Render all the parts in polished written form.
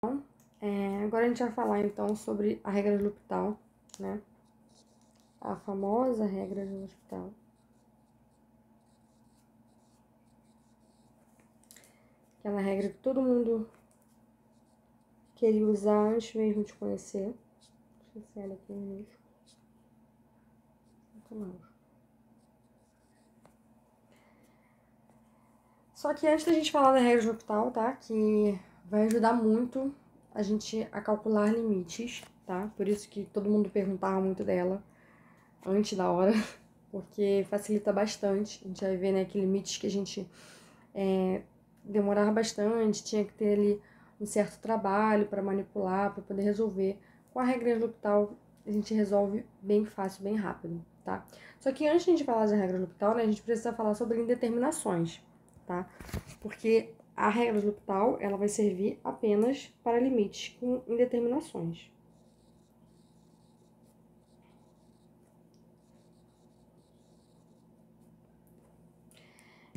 Agora a gente vai falar então sobre a regra de L'Hopital, né? A famosa regra de L'Hopital. Aquela regra que todo mundo queria usar antes mesmo de conhecer. Deixa eu ver ela aqui mesmo. Só que antes da gente falar da regra de L'Hopital, tá? Que vai ajudar muito a gente a calcular limites, tá? Por isso que todo mundo perguntava muito dela antes da hora, porque facilita bastante. A gente vai ver, né, que limites que a gente demorava bastante, tinha que ter ali um certo trabalho para manipular, para poder resolver. Com a regra de L'Hopital, a gente resolve bem fácil, bem rápido, tá? Só que antes de a gente falar da regra de L'Hopital, né, a gente precisa falar sobre indeterminações, tá? Porque a regra de L'Hopital, ela vai servir apenas para limites com indeterminações.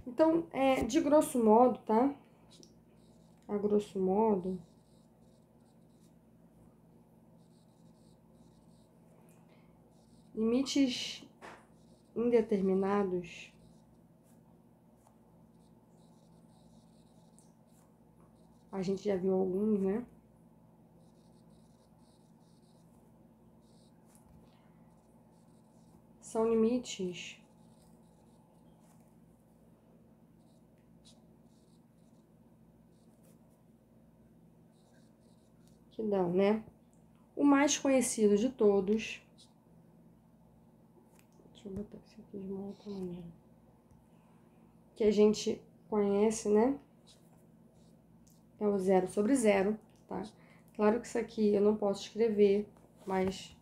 Então, de grosso modo, tá? A grosso modo, limites indeterminados a gente já viu alguns, né? São limites que dão, né? O mais conhecido de todos. Deixa eu botar isso aqui de uma outra maneira. Que a gente conhece, né? É o zero sobre zero, tá? Claro que isso aqui eu não posso escrever, mas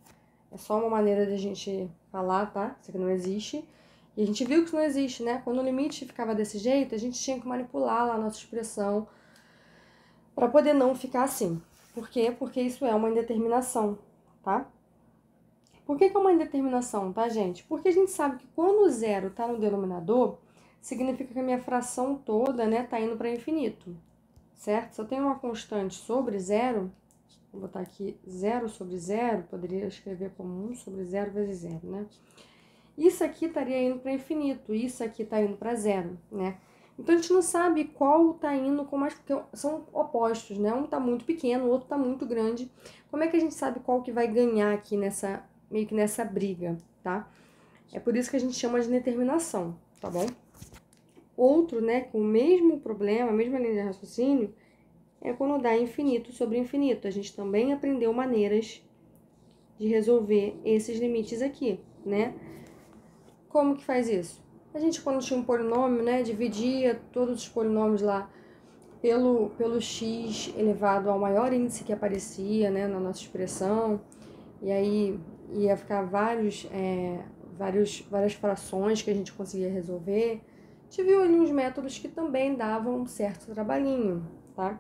é só uma maneira de a gente falar, tá? Isso aqui não existe. E a gente viu que isso não existe, né? Quando o limite ficava desse jeito, a gente tinha que manipular lá a nossa expressão para poder não ficar assim. Por quê? Porque isso é uma indeterminação, tá? Por que é uma indeterminação, tá, gente? Porque a gente sabe que quando o zero tá no denominador, significa que a minha fração toda, né, tá indo para infinito, certo? Se eu tenho uma constante sobre zero, vou botar aqui 0 sobre zero, poderia escrever como 1 sobre 0 vezes 0, né? Isso aqui estaria indo para infinito, isso aqui está indo para zero, né? Então, a gente não sabe qual está indo com mais... Porque são opostos, né? Um está muito pequeno, o outro está muito grande. Como é que a gente sabe qual que vai ganhar aqui nessa... meio que nessa briga, tá? É por isso que a gente chama de determinação, tá bom? Outro, né, com o mesmo problema, a mesma linha de raciocínio, é quando dá infinito sobre infinito. A gente também aprendeu maneiras de resolver esses limites aqui, né? Como que faz isso? A gente, quando tinha um polinômio, né, dividia todos os polinômios lá pelo x elevado ao maior índice que aparecia, né, na nossa expressão, e aí ia ficar várias frações que a gente conseguia resolver. A gente viu ali uns métodos que também davam um certo trabalhinho, tá?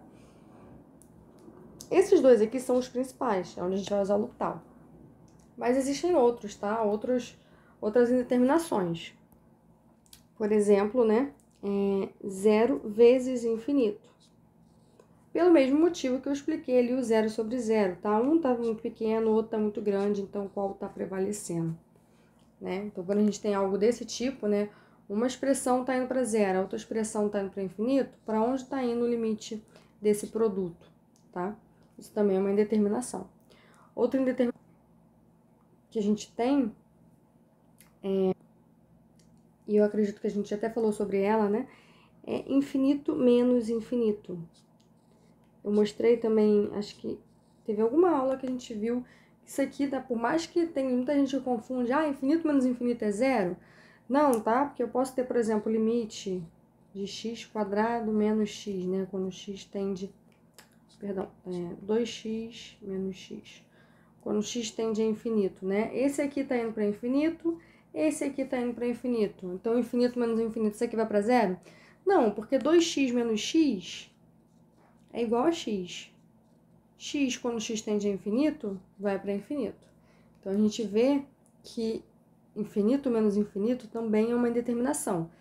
Esses dois aqui são os principais, é onde a gente vai usar o L'Hopital. Mas existem outros, tá? Outras indeterminações. Por exemplo, né? 0 vezes infinito. Pelo mesmo motivo que eu expliquei ali o 0 sobre 0, tá? Um tá muito pequeno, o outro tá muito grande, então qual tá prevalecendo, né? Então, quando a gente tem algo desse tipo, né? Uma expressão tá indo para zero, a outra expressão tá indo para infinito, para onde tá indo o limite desse produto, tá? Isso também é uma indeterminação. Outra indeterminação que a gente tem, e eu acredito que a gente até falou sobre ela, né? É infinito menos infinito. Eu mostrei também, acho que teve alguma aula que a gente viu que isso aqui dá, por mais que tem muita gente que confunde, infinito menos infinito é zero. Não, tá? Porque eu posso ter, por exemplo, o limite de x quadrado menos x, né? Quando x tende, perdão, 2x menos x. Quando x tende a infinito, né? Esse aqui tá indo para infinito, esse aqui tá indo para infinito. Então, infinito menos infinito, isso aqui vai para zero? Não, porque 2x menos x é igual a x. X, quando x tende a infinito, vai para infinito. Então, a gente vê que infinito menos infinito também é uma indeterminação.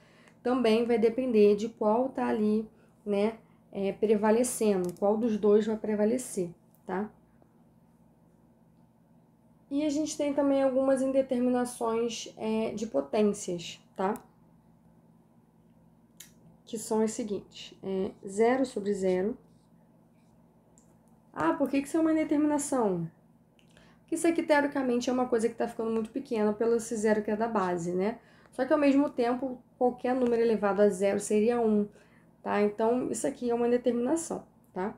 Também vai depender de qual tá ali, né, prevalecendo, qual dos dois vai prevalecer, tá? E a gente tem também algumas indeterminações de potências, tá? Que são as seguintes, 0 sobre 0. Ah, por que isso é uma indeterminação? Porque isso aqui, teoricamente, é uma coisa que está ficando muito pequena pelo esse zero que é da base, né? Só que, ao mesmo tempo, qualquer número elevado a zero seria 1, tá? Então, isso aqui é uma indeterminação, tá?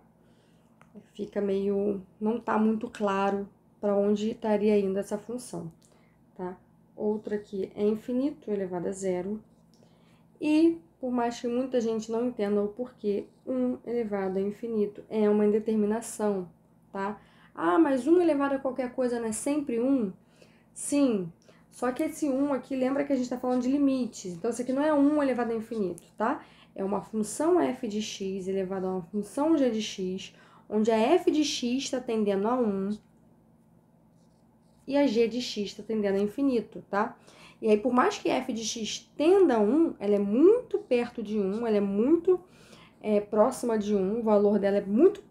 Fica meio... não tá muito claro para onde estaria indo essa função, tá? Outra aqui é infinito elevado a zero. E, por mais que muita gente não entenda o porquê, 1 elevado a infinito é uma indeterminação, tá? Ah, mas 1 elevado a qualquer coisa não é sempre 1? Sim, só que esse 1 aqui, lembra que a gente está falando de limites. Então, isso aqui não é 1 elevado a infinito, tá? É uma função f de x elevada a uma função g de x, onde a f de x está tendendo a 1 e a g de x está tendendo a infinito, tá? E aí, por mais que f de x tenda a 1, ela é muito perto de 1, ela é muito próxima de 1, o valor dela é muito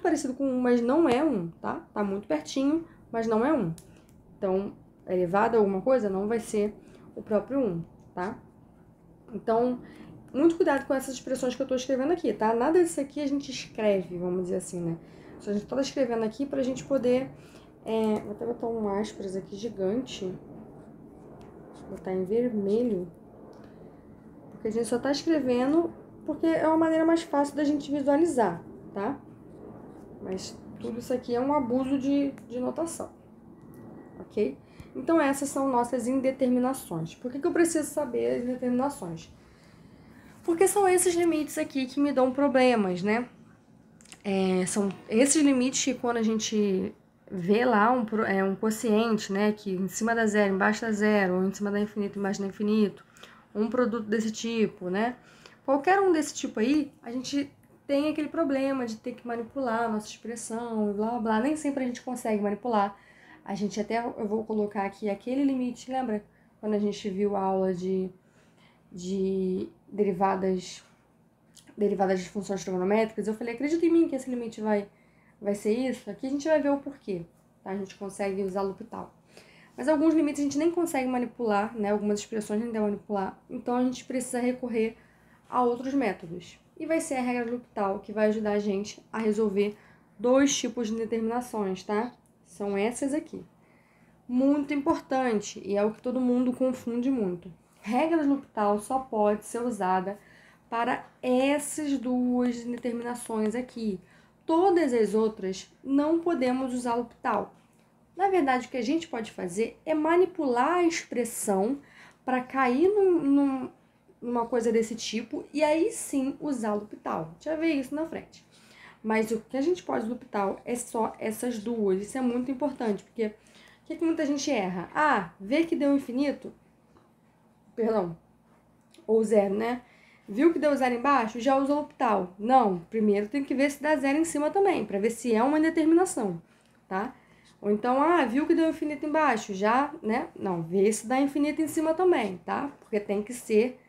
parecido com 1, mas não é 1, tá? Tá muito pertinho, mas não é 1. Então, elevado a alguma coisa não vai ser o próprio 1, tá? Então, muito cuidado com essas expressões que eu tô escrevendo aqui, tá? Nada disso aqui a gente escreve, vamos dizer assim, né? Só a gente tá escrevendo aqui pra gente poder... vou até botar um aspas aqui gigante. Vou botar em vermelho. Porque a gente só tá escrevendo porque é uma maneira mais fácil da gente visualizar, tá? Mas tudo isso aqui é um abuso de notação, ok? Então, essas são nossas indeterminações. Por que eu preciso saber as indeterminações? Porque são esses limites aqui que me dão problemas, né? São esses limites que quando a gente vê lá um quociente, né? Que em cima da zero, embaixo da zero, ou em cima da infinito, embaixo da infinito, um produto desse tipo, né? Qualquer um desse tipo aí, a gente tem aquele problema de ter que manipular a nossa expressão, blá, blá. Nem sempre a gente consegue manipular. A gente até, eu vou colocar aqui aquele limite, lembra? Quando a gente viu a aula de derivadas de funções trigonométricas, eu falei, acredita em mim que esse limite vai ser isso? Aqui a gente vai ver o porquê, tá? A gente consegue usar L'Hopital. Mas alguns limites a gente nem consegue manipular, né? Algumas expressões nem dá manipular, então a gente precisa recorrer a outros métodos. E vai ser a regra do L'Hopital que vai ajudar a gente a resolver 2 tipos de determinações, tá? São essas aqui. Muito importante, e é o que todo mundo confunde muito. Regra do L'Hopital só pode ser usada para essas 2 determinações aqui. Todas as outras não podemos usar L'Hopital. Na verdade, o que a gente pode fazer é manipular a expressão para cair numa coisa desse tipo e aí sim usar L'Hopital. A gente vai ver isso na frente. Mas o que a gente pode L'Hopital é só essas 2. Isso é muito importante, porque o que muita gente erra? Ah, vê que deu infinito? Perdão. Ou zero, né? Viu que deu zero embaixo? Já usa L'Hopital. Não, primeiro tem que ver se dá zero em cima também, para ver se é uma indeterminação, tá? Ou então, viu que deu infinito embaixo? Já, né? Não, vê se dá infinito em cima também, tá? Porque tem que ser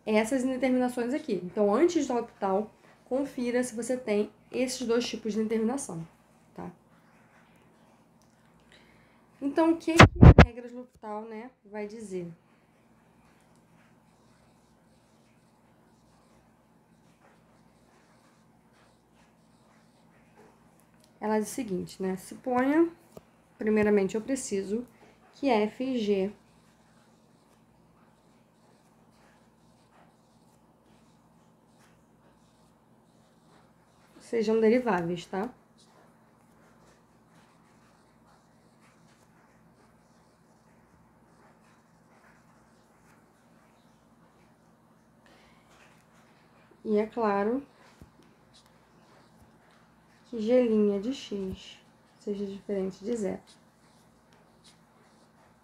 essas indeterminações aqui. Então, antes do L'Hopital, confira se você tem esses 2 tipos de indeterminação, tá? Então, o que a regra de L'Hopital, né, vai dizer? Ela diz o seguinte, né? Suponha, primeiramente, eu preciso que f e g sejam deriváveis, tá? E é claro que g' de x seja diferente de zero.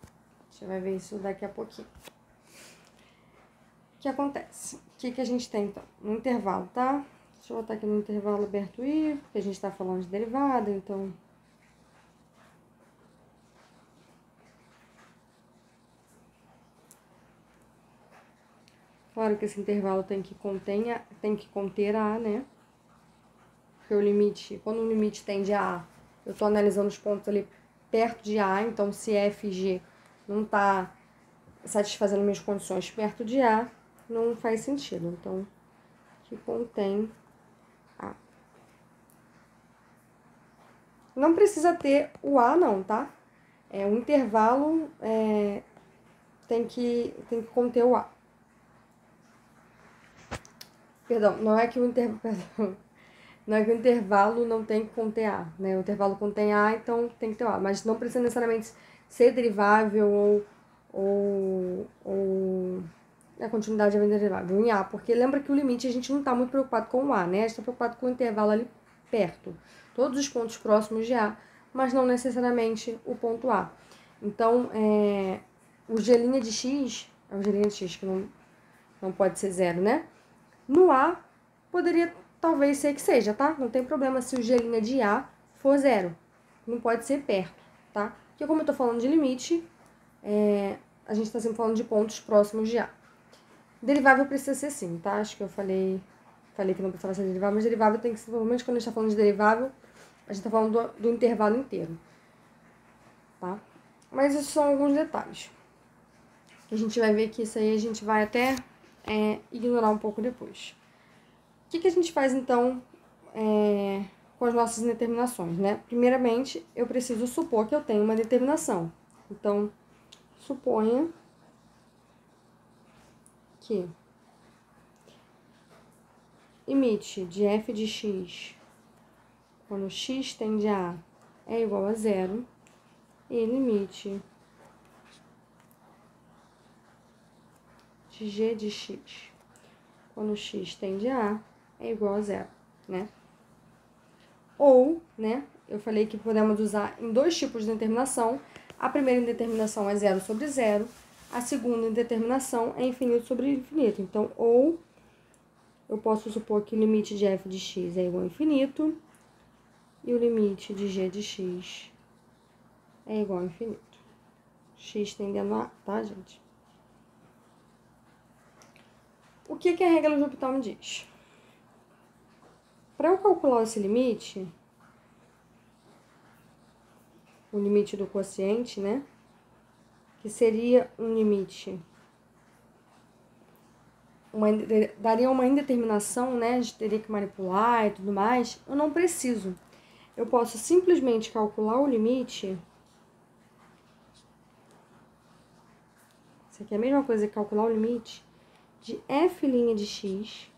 A gente vai ver isso daqui a pouquinho. O que acontece? O que a gente tem, então? No intervalo, tá? Deixa eu botar aqui no intervalo aberto I, porque a gente tá falando de derivada, então... Claro que esse intervalo tem que conter a, né? porque o limite, quando o limite tende a A, eu estou analisando os pontos ali perto de A, então se F e G não está satisfazendo minhas condições perto de A, não faz sentido. Então, que contém A. Não precisa ter o A não, tá? O intervalo tem que conter o A. Perdão, não é que o intervalo não tem que conter A, né? O intervalo contém A, então tem que ter o A. Mas não precisa necessariamente ser derivável ou a continuidade é derivável em A, porque lembra que o limite a gente não está muito preocupado com o A, né? A gente está preocupado com o intervalo ali perto. Todos os pontos próximos de A, mas não necessariamente o ponto A. Então, o G' de X, é o G' de X que não pode ser zero, né? No A, poderia talvez ser que seja, tá? Não tem problema se o G' de A for zero. Não pode ser perto, tá? Porque como eu tô falando de limite, a gente tá sempre falando de pontos próximos de A. Derivável precisa ser sim, tá? Acho que eu falei que não precisava ser derivável, mas derivável tem que ser, normalmente quando a gente tá falando de derivável, a gente tá falando do intervalo inteiro, tá? Mas esses são alguns detalhes. Que a gente vai ver que isso aí a gente vai até ignorar um pouco depois. O que a gente faz, então, com as nossas indeterminações, né? Primeiramente, eu preciso supor que eu tenho uma determinação. Então, suponha que limite de f de x, quando x tende a A, é igual a zero, e limite de g de x, quando x tende a A, é igual a zero, né? Ou, né, eu falei que podemos usar em dois tipos de indeterminação. A primeira indeterminação é zero sobre zero, a segunda indeterminação é infinito sobre infinito. Então, ou eu posso supor que o limite de f de x é igual a infinito e o limite de g de x é igual a infinito. X tendendo a A, tá, gente? O que a regra de L'Hopital me diz? Para eu calcular esse limite, o limite do quociente, né? Que seria um limite, daria uma indeterminação, né? A gente teria que manipular e tudo mais. Eu não preciso. Eu posso simplesmente calcular o limite. Isso aqui é a mesma coisa que calcular o limite de f' de x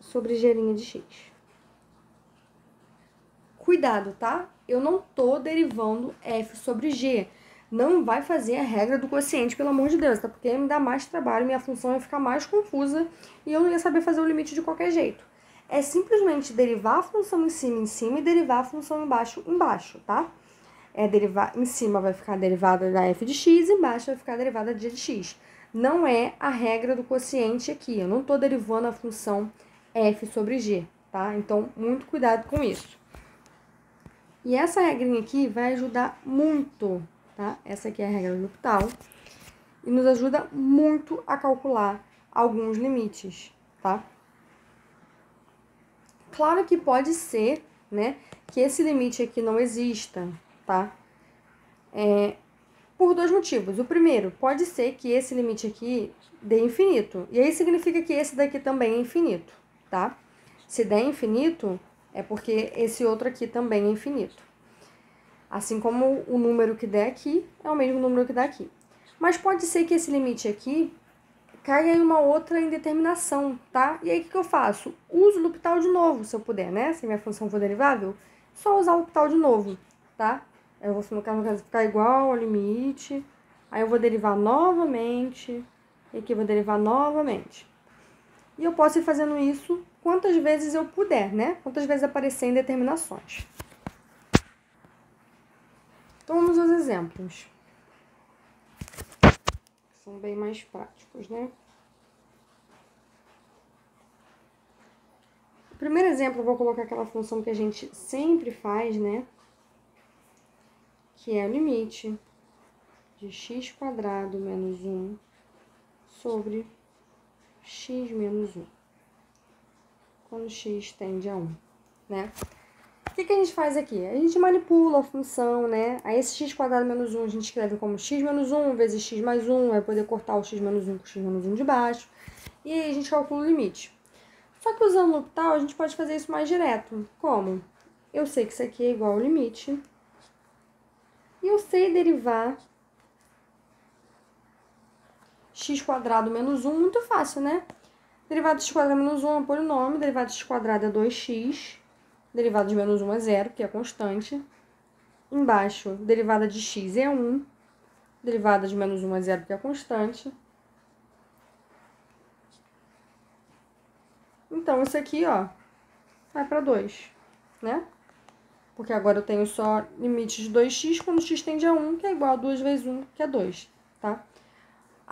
sobre g' de x. Cuidado, tá? Eu não tô derivando f sobre g. Não vai fazer a regra do quociente, pelo amor de Deus, tá? Porque me dá mais trabalho, minha função ia ficar mais confusa e eu não ia saber fazer o limite de qualquer jeito. É simplesmente derivar a função em cima e derivar a função embaixo, tá? Derivar em cima vai ficar a derivada da f de x e embaixo vai ficar a derivada de g de x. Não é a regra do quociente aqui, eu não tô derivando a função f sobre g, tá? Então, muito cuidado com isso. E essa regrinha aqui vai ajudar muito, tá? Essa aqui é a regra do L'Hopital. E nos ajuda muito a calcular alguns limites, tá? Claro que pode ser, né, que esse limite aqui não exista, tá? Por dois motivos. O primeiro, pode ser que esse limite aqui dê infinito. E aí significa que esse daqui também é infinito, tá? Se der infinito, é porque esse outro aqui também é infinito. Assim como o número que der aqui é o mesmo número que dá aqui. Mas pode ser que esse limite aqui caia em uma outra indeterminação, tá? E aí o que eu faço? Uso o L'Hopital de novo, se eu puder, né? Se minha função for derivável, só usar o L'Hopital de novo, tá? Eu vou, no caso, ficar igual ao limite. Aí eu vou derivar novamente. E aqui eu vou derivar novamente. E eu posso ir fazendo isso quantas vezes eu puder, né? Quantas vezes aparecer em determinações. Então, vamos aos exemplos. São bem mais práticos, né? O primeiro exemplo, eu vou colocar aquela função que a gente sempre faz, né? Que é o limite de x² menos 1 sobre x menos 1. Quando x tende a 1, né? O que a gente faz aqui? A gente manipula a função, né? Aí esse x² menos 1 a gente escreve como x menos 1 vezes x mais 1, vai poder cortar o x menos 1 com o x menos 1 de baixo. E aí a gente calcula o limite. Só que usando o L'Hopital, a gente pode fazer isso mais direto. Como? Eu sei que isso aqui é igual ao limite. E eu sei derivar x² menos 1, muito fácil, né? Derivada de x² menos 1 é um polinômio, derivada de x² é 2x, derivada de menos 1 é 0, que é constante. Embaixo, derivada de x é 1, derivada de menos 1 é 0, que é constante. Então, isso aqui, ó, vai para 2, né? Porque agora eu tenho só limite de 2x quando x tende a 1, que é igual a 2 vezes 1, que é 2, tá?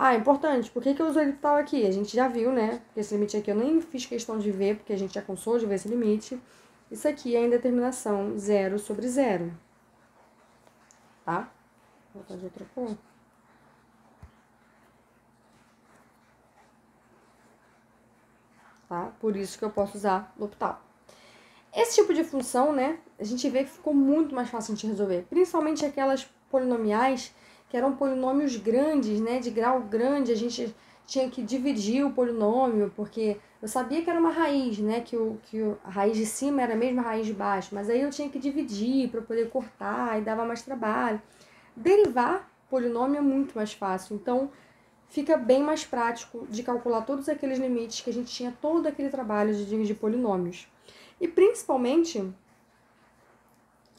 Ah, importante, por que eu usei o L'Hopital aqui? A gente já viu, né? Porque esse limite aqui eu nem fiz questão de ver, porque a gente já cansou de ver esse limite. Isso aqui é a indeterminação 0 sobre 0, tá? Vou botar de outra cor. Tá? Por isso que eu posso usar L'Hopital. Esse tipo de função, né, a gente vê que ficou muito mais fácil de resolver. Principalmente aquelas polinomiais que eram polinômios grandes, né, de grau grande, a gente tinha que dividir o polinômio, porque eu sabia que era uma raiz, né, a raiz de cima era a mesma raiz de baixo, mas aí eu tinha que dividir para poder cortar e dava mais trabalho. Derivar polinômio é muito mais fácil, então fica bem mais prático de calcular todos aqueles limites que a gente tinha todo aquele trabalho de dividir polinômios. E principalmente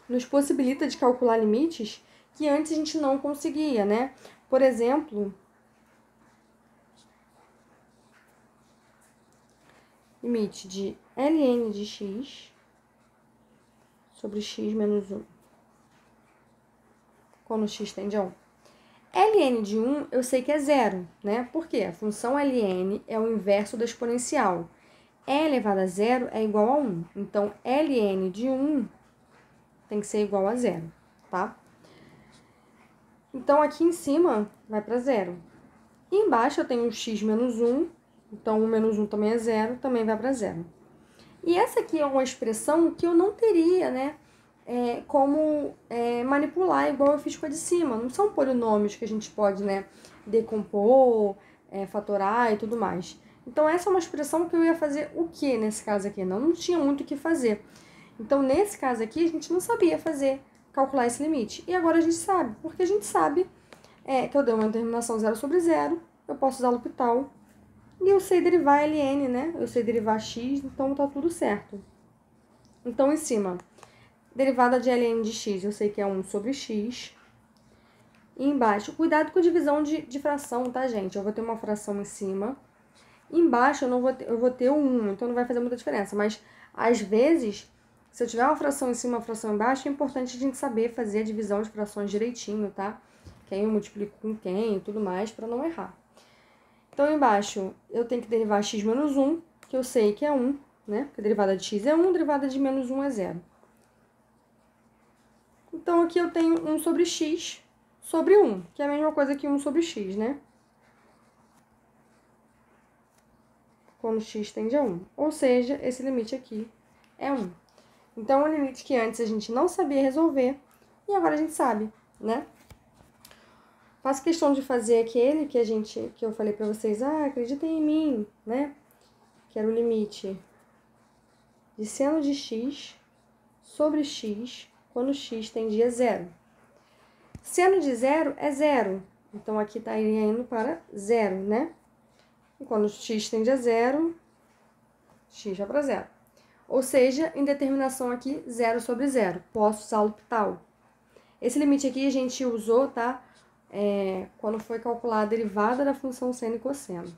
nos possibilita de calcular limites que antes a gente não conseguia, né? Por exemplo, limite de ln de x sobre x menos 1, quando x tende a 1. ln de 1 eu sei que é 0, né? Por quê? A função ln é o inverso da exponencial. E elevado a 0 é igual a 1. Então, ln de 1 tem que ser igual a 0, tá? Então, aqui em cima vai para 0. E embaixo eu tenho o x menos 1, então o menos 1 também é 0, também vai para 0. E essa aqui é uma expressão que eu não teria, né, como manipular igual eu fiz com a de cima. Não são polinômios que a gente pode, né, decompor, fatorar e tudo mais. Então, essa é uma expressão que eu ia fazer o que nesse caso aqui? Não tinha muito o que fazer. Então, nesse caso aqui, a gente não sabia calcular esse limite. E agora a gente sabe, porque a gente sabe que eu dei uma determinação 0 sobre 0, eu posso usar L'Hopital, e eu sei derivar ln, né? Eu sei derivar x, então tá tudo certo. Então, em cima, derivada de ln de x, eu sei que é 1 sobre x. E embaixo, cuidado com a divisão de fração, tá, gente? Eu vou ter uma fração em cima. Embaixo eu vou ter o 1, então não vai fazer muita diferença. Mas, às vezes, se eu tiver uma fração em cima e uma fração embaixo, é importante a gente saber fazer a divisão de frações direitinho, tá? Quem eu multiplico com quem e tudo mais, para não errar. Então, embaixo, eu tenho que derivar x menos 1, que eu sei que é 1, né? Porque a derivada de x é 1, a derivada de menos 1 é 0. Então, aqui eu tenho 1 sobre x sobre 1, que é a mesma coisa que 1 sobre x, né? Quando x tende a 1. Ou seja, esse limite aqui é 1. Então, é um limite que antes a gente não sabia resolver e agora a gente sabe, né? Faço questão de fazer aquele que eu falei pra vocês, acreditem em mim, né? Que era o limite de seno de x sobre x quando x tendia a 0. Seno de 0 é 0, então aqui estaria indo para 0, né? E quando x tende a 0, x vai para 0. Ou seja, indeterminação aqui, 0 sobre 0. Posso usar o L'Hopital. Esse limite aqui a gente usou, tá? Quando foi calcular a derivada da função seno e cosseno.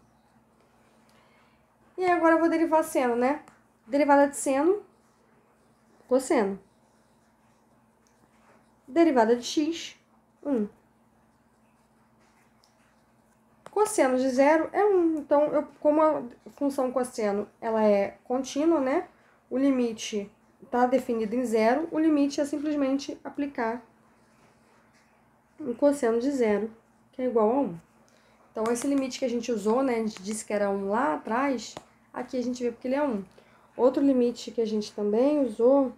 E agora eu vou derivar seno, né? Derivada de seno, cosseno. Derivada de x, 1. Cosseno de 0 é 1. Então, como a função cosseno ela é contínua, né? O limite está definido em 0. O limite é simplesmente aplicar um cosseno de 0, que é igual a 1. Então, esse limite que a gente usou, né, a gente disse que era 1 lá atrás, aqui a gente vê porque ele é 1. Outro limite que a gente também usou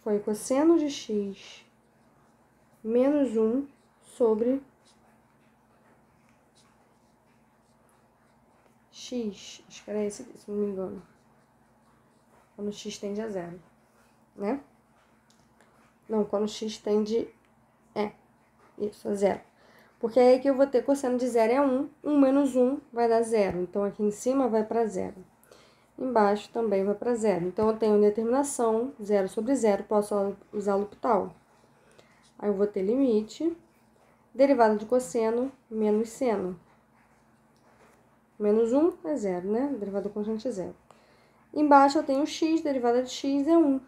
foi cosseno de x menos 1 sobre x. Acho que era esse aqui, se não me engano. Quando x tende a 0, né? Não, quando x tende... isso, a 0. Porque aí que eu vou ter cosseno de 0 é 1. 1 menos 1 vai dar 0. Então, aqui em cima vai para 0. Embaixo também vai para 0. Então, eu tenho determinação 0 sobre 0. Posso usar L'Hopital. Aí, eu vou ter limite. Derivada de cosseno menos seno. Menos 1 é 0, né? Derivada constante é 0. Embaixo, eu tenho x. Derivada de x é 1.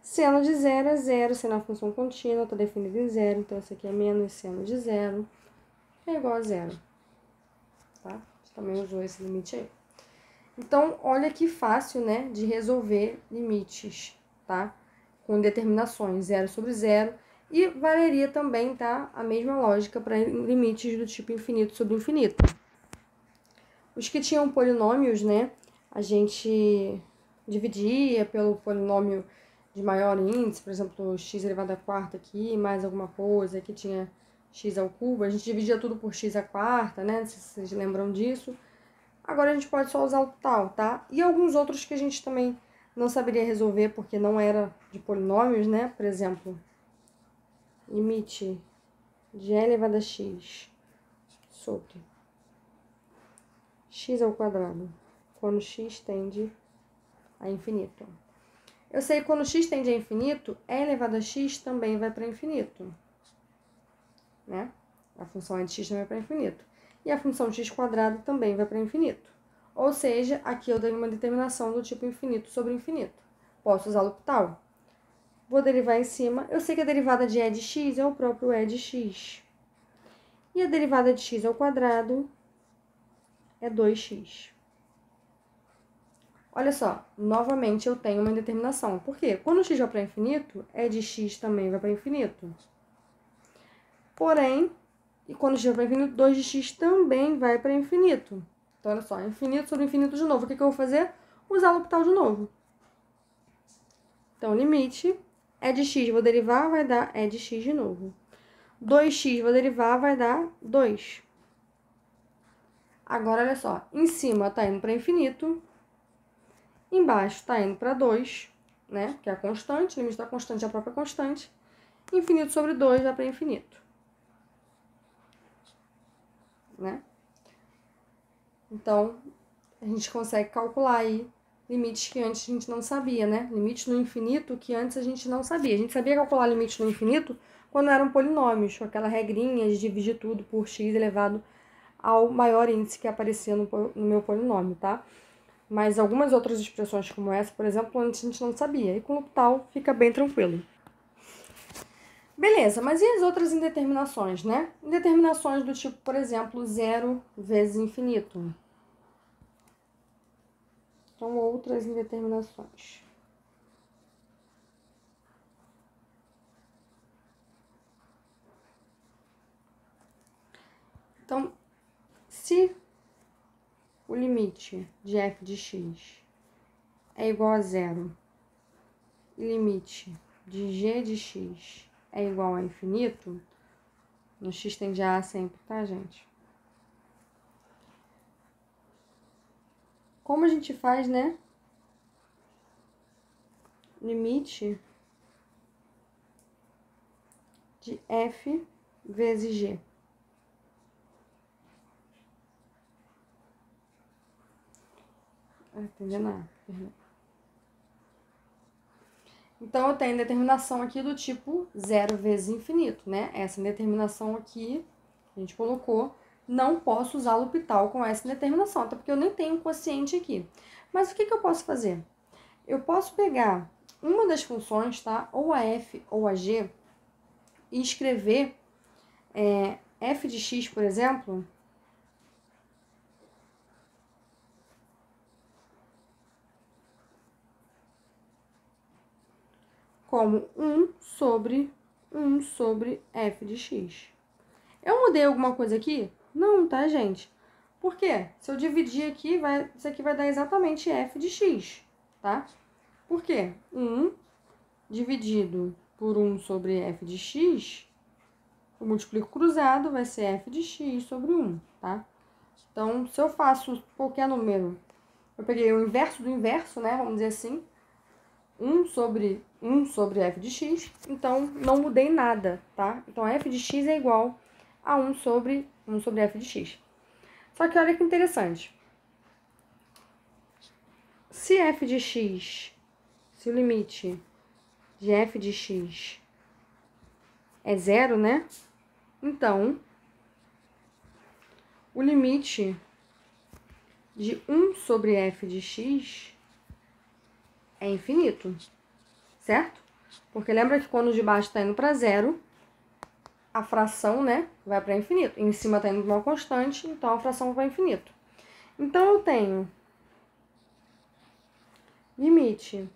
Seno de 0 é 0, seno é uma função contínua, está definida em 0, então esse aqui é menos seno de 0, é igual a 0, tá? Você também usou esse limite aí. Então, olha que fácil, né, de resolver limites, tá? Com determinações 0 sobre 0, e valeria também, tá, a mesma lógica para limites do tipo infinito sobre infinito. Os que tinham polinômios, né, a gente dividia pelo polinômio de maior índice, por exemplo, x elevado à quarta aqui, mais alguma coisa, aqui tinha x ao cubo, a gente dividia tudo por x à quarta, né? Não sei se vocês lembram disso. Agora a gente pode só usar o tal, tá? E alguns outros que a gente também não saberia resolver porque não era de polinômios, né? Por exemplo, limite de e elevado a x sobre x ao quadrado, quando x tende a infinito. Eu sei que quando x tende a infinito, e elevado a x também vai para infinito, né? A função de x também vai para infinito. E a função x quadrado também vai para infinito. Ou seja, aqui eu tenho uma determinação do tipo infinito sobre infinito. Posso usar L'Hopital. Vou derivar em cima. Eu sei que a derivada de e de x é o próprio e de x. E a derivada de x ao quadrado é 2x. Olha só, novamente eu tenho uma indeterminação. Por quê? Quando x vai para infinito, e de x também vai para infinito. Porém, e quando x vai para infinito, 2 de x também vai para infinito. Então, olha só, infinito sobre infinito de novo. O que eu vou fazer? Usar L'Hopital de novo. Então, limite, e de x vou derivar, vai dar e de x de novo. 2x vou derivar, vai dar 2. Agora, olha só, em cima está indo para infinito. Embaixo está indo para 2, né? Que é a constante, o limite da constante é a própria constante. Infinito sobre 2 vai para infinito. Né? Então, a gente consegue calcular aí limites que antes a gente não sabia, né? Limites no infinito que antes a gente não sabia. A gente sabia calcular limites no infinito quando eram polinômios, com aquela regrinha de dividir tudo por x elevado ao maior índice que aparecia no meu polinômio, tá? Mas algumas outras expressões como essa, por exemplo, antes a gente não sabia. E com o L'Hopital fica bem tranquilo. Beleza, mas e as outras indeterminações, né? Indeterminações do tipo, por exemplo, 0 vezes infinito. Então, outras indeterminações. Então, se o limite de f de x é igual a 0 e limite de g de x é igual a infinito, no x tende a sempre, tá, gente? Como a gente faz, né? Limite de f vezes g. Entendeu nada? Então, eu tenho determinação aqui do tipo 0 vezes infinito, né? Essa determinação aqui, a gente colocou, não posso usar L'Hopital com essa determinação, até porque eu nem tenho quociente aqui. Mas o que eu posso fazer? Eu posso pegar uma das funções, tá? Ou a f ou a g, e escrever f de x, por exemplo, como 1 sobre f de x. Eu mudei alguma coisa aqui? Não, tá, gente? Por quê? Se eu dividir aqui, isso aqui vai dar exatamente f de x, tá? Por quê? 1 dividido por 1 sobre f de x, eu multiplico cruzado, vai ser f de x sobre 1, tá? Então, se eu faço qualquer número, eu peguei o inverso do inverso, né? Vamos dizer assim, 1 sobre f de x, então não mudei nada, tá? Então, f de x é igual a 1 sobre f de x. Só que olha que interessante. Se f de x, se o limite de f de x é zero, né? Então, o limite de 1 sobre f de x é infinito, certo? Porque lembra que quando o de baixo está indo para zero, a fração, né, vai para infinito. Em cima está indo para uma constante, então a fração vai para infinito. Então, eu tenho limite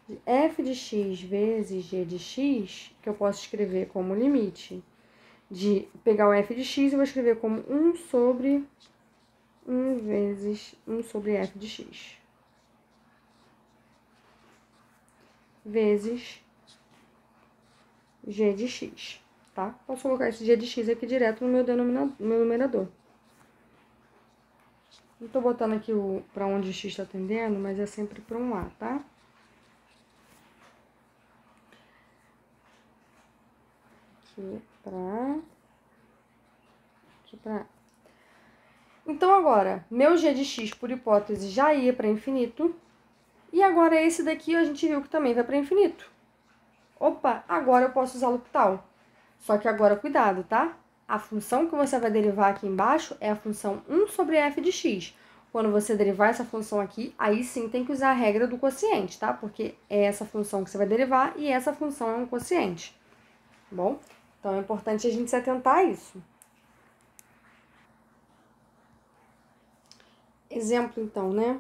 de f de x vezes g de x, que eu posso escrever como limite de pegar o f de x e vou escrever como 1 sobre 1 vezes 1 sobre f de x. Vezes g de x, tá? Posso colocar esse g de x aqui direto no meu numerador. Não tô botando aqui para onde o x está tendendo, mas é sempre para um A, tá? Aqui para Então, agora, meu g de x, por hipótese, já ia para infinito. E agora, esse daqui, a gente viu que também vai para infinito. Opa, agora eu posso usar L'Hopital. Só que agora, cuidado, tá? A função que você vai derivar aqui embaixo é a função 1 sobre f de x. Quando você derivar essa função aqui, aí sim tem que usar a regra do quociente, tá? Porque é essa função que você vai derivar e essa função é um quociente, tá bom? Então, é importante a gente se atentar a isso. Exemplo, então, né?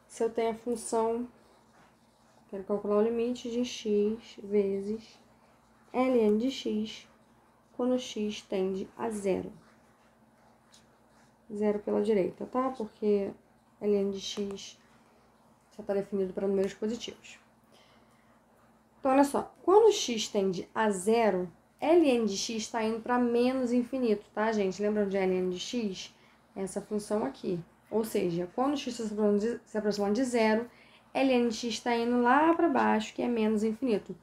Se eu tenho a função, quero calcular o limite de x vezes ln de x, quando x tende a zero. Zero pela direita, tá? Porque ln de x já está definido para números positivos. Então, olha só. Quando x tende a zero, ln de x está indo para menos infinito, tá, gente? Lembram de ln de x? Essa função aqui. Ou seja, quando x está se aproximando de zero, ln de x está indo lá para baixo, que é menos infinito.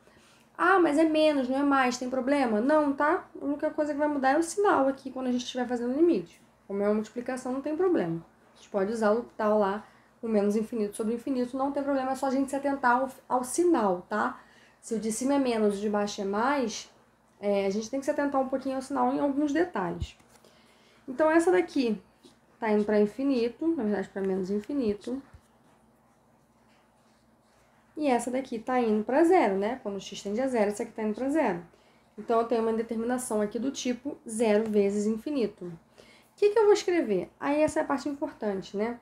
Ah, mas é menos, não é mais, tem problema? Não, tá? A única coisa que vai mudar é o sinal aqui quando a gente estiver fazendo limite. Como é uma multiplicação, não tem problema. A gente pode usar o L'Hopital lá, o menos infinito sobre infinito, não tem problema, é só a gente se atentar ao sinal, tá? Se o de cima é menos, o de baixo é mais, a gente tem que se atentar um pouquinho ao sinal em alguns detalhes. Então, essa daqui tá indo para infinito, na verdade para menos infinito. E essa daqui tá indo para zero, né? Quando o x tende a zero, essa aqui tá indo para zero. Então, eu tenho uma determinação aqui do tipo zero vezes infinito. O que eu vou escrever? Aí, essa é a parte importante, né?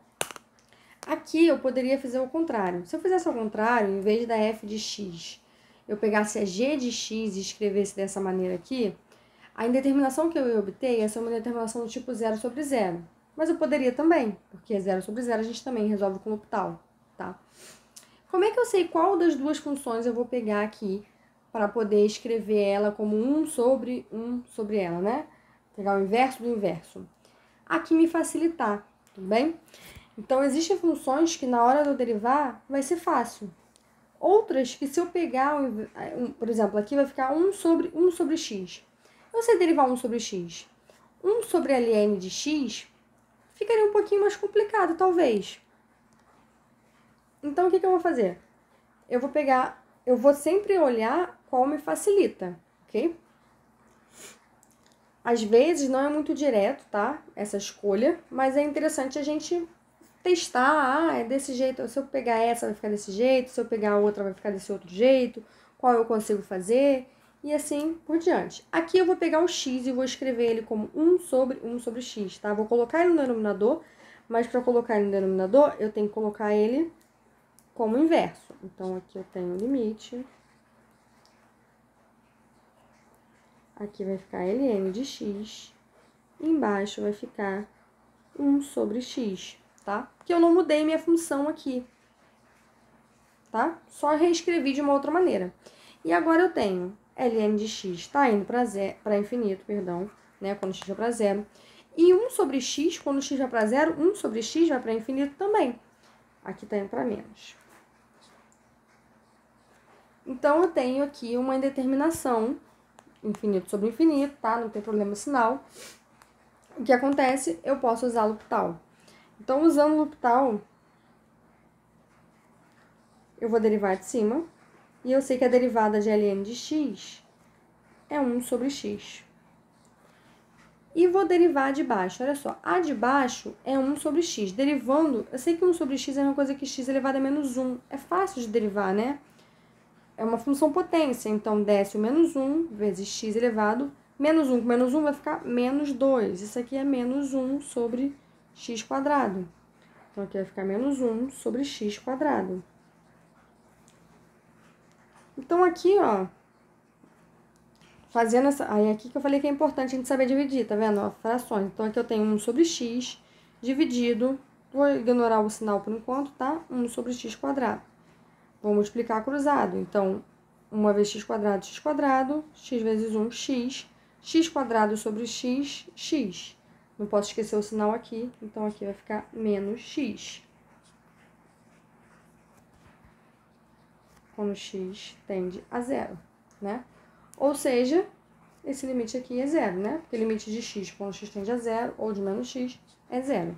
Aqui, eu poderia fazer o contrário. Se eu fizesse ao contrário, em vez da f de x, eu pegasse a g de x e escrevesse dessa maneira aqui, a indeterminação que eu ia obter ia ser uma determinação do tipo zero sobre zero. Mas eu poderia também, porque zero sobre zero a gente também resolve com L'Hopital, tá? Como é que eu sei qual das duas funções eu vou pegar aqui para poder escrever ela como 1 sobre ela, né? Pegar o inverso do inverso. Aqui me facilitar, tudo bem? Então, existem funções que na hora de eu derivar vai ser fácil. Outras que se eu pegar, por exemplo, aqui vai ficar 1 sobre x. Eu sei derivar 1 sobre x. 1 sobre ln de x ficaria um pouquinho mais complicado, talvez. Então, o que eu vou fazer? Eu vou sempre olhar qual me facilita, ok? Às vezes não é muito direto, tá? Essa escolha, mas é interessante a gente testar. É desse jeito, se eu pegar essa vai ficar desse jeito, se eu pegar a outra vai ficar desse outro jeito, qual eu consigo fazer, e assim por diante. Aqui eu vou pegar o x e vou escrever ele como 1 sobre x, tá? Vou colocar ele no denominador, mas para colocar ele no denominador, eu tenho que colocar ele como inverso. Então, aqui eu tenho o limite. Aqui vai ficar ln de x. E embaixo vai ficar 1 sobre x, tá? Porque eu não mudei minha função aqui, tá? Só reescrevi de uma outra maneira. E agora eu tenho ln de x tá indo para infinito, perdão, né? Quando x vai para zero. E 1 sobre x, quando x vai para zero, 1 sobre x vai para infinito também. Aqui tá indo para menos. Então, eu tenho aqui uma indeterminação, infinito sobre infinito, tá? Não tem problema sinal. O que acontece? Eu posso usar L'Hopital. Então, usando L'Hopital, eu vou derivar de cima. E eu sei que a derivada de ln de x é 1 sobre x. E vou derivar de baixo. Olha só, a de baixo é 1 sobre x. Derivando, eu sei que 1 sobre x é uma coisa que x elevado a menos 1. É fácil de derivar, né? É uma função potência. Então, desce o menos 1 vezes x elevado. Menos 1 com menos 1 vai ficar menos 2. Isso aqui é menos 1 sobre x quadrado. Então, aqui vai ficar menos 1 sobre x quadrado. Então, aqui, ó, fazendo essa... Aí, aqui que eu falei que é importante a gente saber dividir, tá vendo? Ó, frações. Então, aqui eu tenho 1 sobre x dividido... Vou ignorar o sinal por enquanto, tá? 1 sobre x quadrado. Vou multiplicar cruzado. Então, 1 vezes x quadrado, x vezes 1, x quadrado sobre x, x. Não posso esquecer o sinal aqui, então aqui vai ficar menos x. Quando x tende a zero, né? Ou seja, esse limite aqui é zero, né? Porque o limite de x quando x tende a zero, ou de menos x, é zero.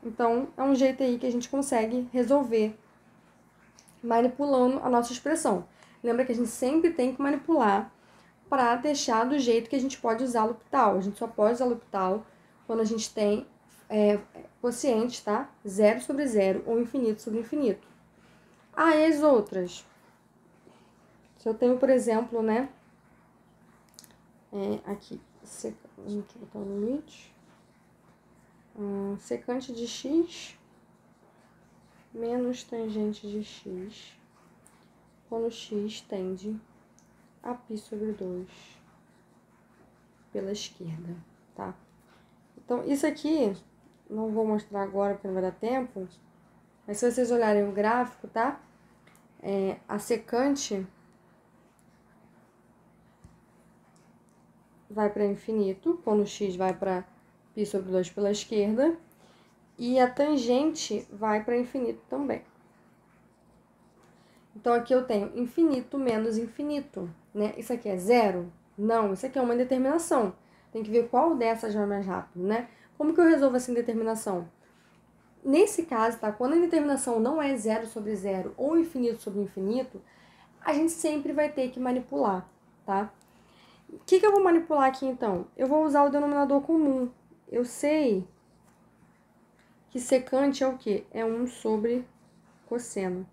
Então, é um jeito aí que a gente consegue resolver manipulando a nossa expressão. Lembra que a gente sempre tem que manipular para deixar do jeito que a gente pode usar L'Hopital. A gente só pode usar L'Hopital quando a gente tem quocientes, tá? 0 sobre 0 ou infinito sobre infinito. Ah, e as outras? Se eu tenho, por exemplo, né? Aqui, deixa eu botar o limite. Secante de x menos tangente de x quando x tende a π sobre 2 pela esquerda, tá? Então, isso aqui, não vou mostrar agora porque não vai dar tempo, mas se vocês olharem o gráfico, tá? A secante vai para infinito, quando x vai para π sobre 2 pela esquerda, e a tangente vai para infinito também. Então, aqui eu tenho infinito menos infinito, né? Isso aqui é zero? Não, isso aqui é uma indeterminação. Tem que ver qual dessas vai mais rápido, né? Como que eu resolvo essa indeterminação? Nesse caso, tá? Quando a indeterminação não é 0 sobre 0 ou infinito sobre infinito, a gente sempre vai ter que manipular, tá? O que eu vou manipular aqui, então? Eu vou usar o denominador comum. Eu sei que secante é o quê? É 1 sobre cosseno.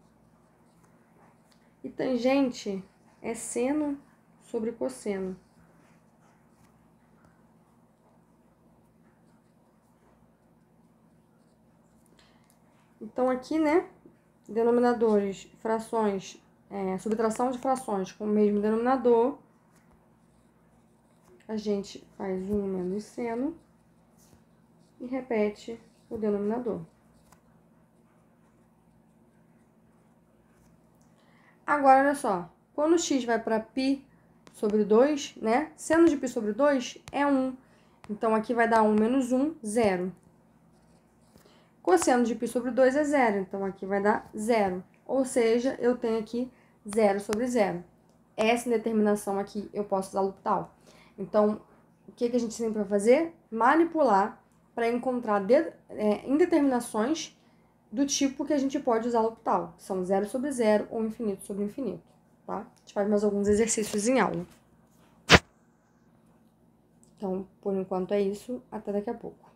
E tangente é seno sobre cosseno. Então, aqui, né, denominadores, frações, subtração de frações com o mesmo denominador, a gente faz 1 menos seno e repete o denominador. Agora, olha só, quando x vai para π sobre 2, né, seno de π sobre 2 é 1. Então, aqui vai dar 1 menos 1, 0. Cosseno de π sobre 2 é 0, então aqui vai dar 0. Ou seja, eu tenho aqui 0 sobre 0. Essa indeterminação aqui eu posso usar L'Hopital. Então, o que a gente sempre vai fazer? Manipular para encontrar indeterminações do tipo que a gente pode usar L'Hopital. São 0 sobre 0 ou infinito sobre infinito, tá? A gente faz mais alguns exercícios em aula. Então, por enquanto é isso. Até daqui a pouco.